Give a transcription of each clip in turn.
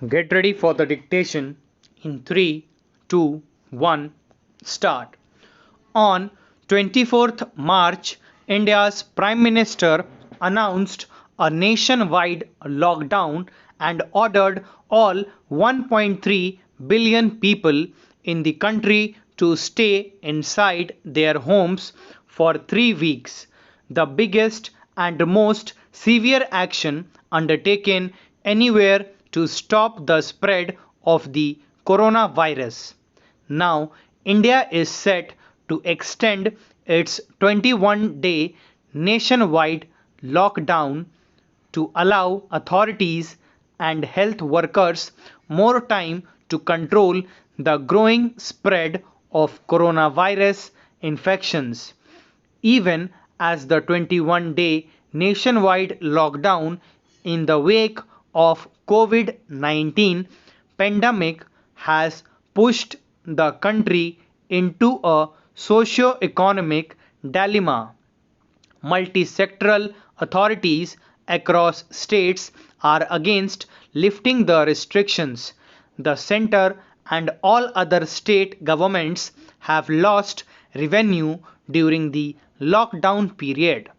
Get ready for the dictation in 3, 2, 1, start. On 24th March, India's Prime Minister announced a nationwide lockdown and ordered all 1.3 billion people in the country to stay inside their homes for 3 weeks, the biggest and most severe action undertaken anywhere to stop the spread of the coronavirus. Now, India is set to extend its 21-day nationwide lockdown to allow authorities and health workers more time to control the growing spread of coronavirus infections. Even as the 21-day nationwide lockdown in the wake of COVID-19 pandemic has pushed the country into a socio-economic dilemma. Multi-sectoral authorities across states are against lifting the restrictions. The center and all other state governments have lost revenue during the lockdown period.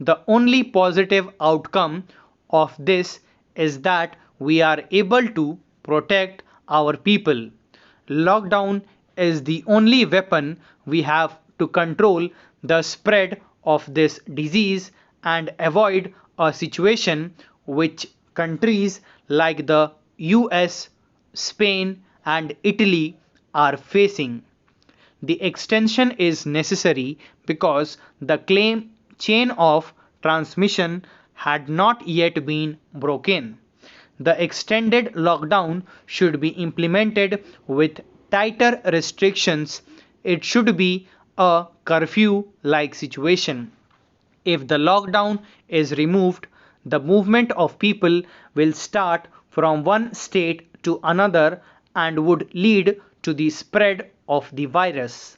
The only positive outcome of this is that we are able to protect our people. Lockdown is the only weapon we have to control the spread of this disease and avoid a situation which countries like the US, Spain, and Italy are facing. The extension is necessary because the claim chain of transmission had not yet been broken. The extended lockdown should be implemented with tighter restrictions. It should be a curfew like situation. If the lockdown is removed, the movement of people will start from one state to another and would lead to the spread of the virus.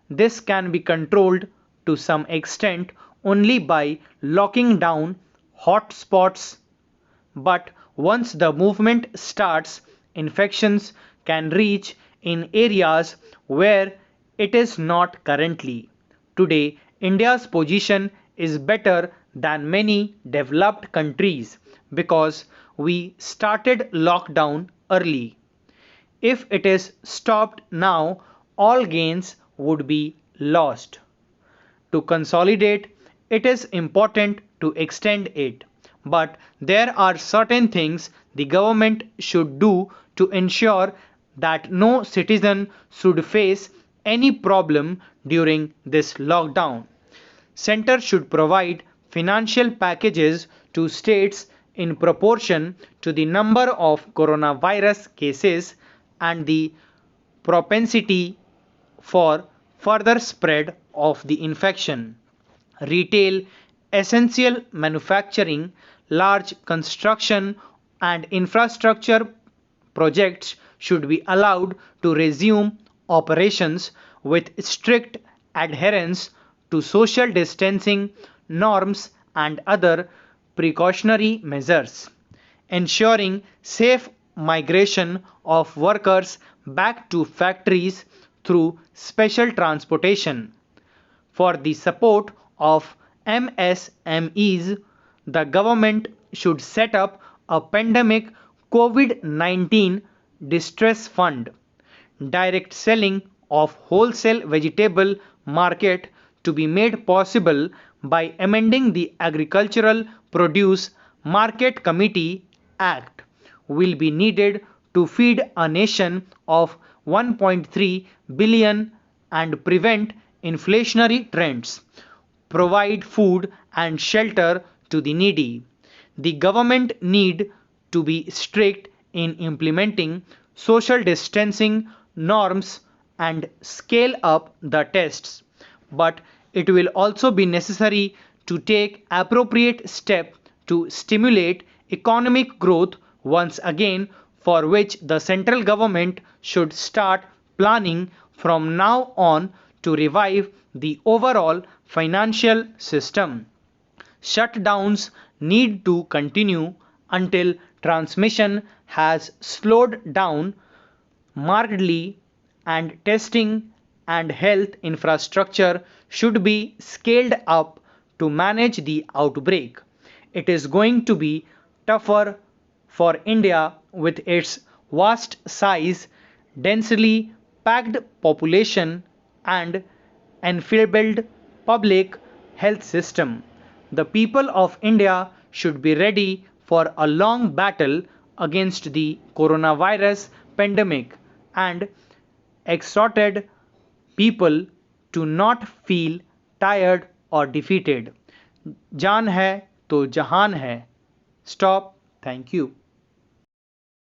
This can be controlled to some extent only by locking down hotspots, but once the movement starts, infections can reach in areas where it is not currently. Today, India's position is better than many developed countries because we started lockdown early. If it is stopped now, all gains would be lost. To consolidate, it is important to extend it. But there are certain things the government should do to ensure that no citizen should face any problem during this lockdown. Center should provide financial packages to states in proportion to the number of coronavirus cases and the propensity for further spread of the infection. Retail, essential manufacturing, large construction and infrastructure projects should be allowed to resume operations with strict adherence to social distancing norms and other precautionary measures, ensuring safe migration of workers back to factories through special transportation. For the support of MSMEs, the government should set up a pandemic COVID-19 distress fund, direct selling of wholesale vegetable market to be made possible by amending the Agricultural Produce Market Committee Act will be needed to feed a nation of 1.3 billion and prevent inflationary trends, provide food and shelter to the needy. The government need to be strict in implementing social distancing norms and scale up the tests, but it will also be necessary to take appropriate steps to stimulate economic growth once again, for which the central government should start planning from now on to revive the overall financial system. Shutdowns need to continue until transmission has slowed down markedly, and testing and health infrastructure should be scaled up to manage the outbreak. It is going to be tougher for India with its vast size, densely packed population, and enfeebled public health system. The people of India should be ready for a long battle against the coronavirus pandemic and exhorted people to not feel tired or defeated. जान है तो जहान है. Stop. Thank you.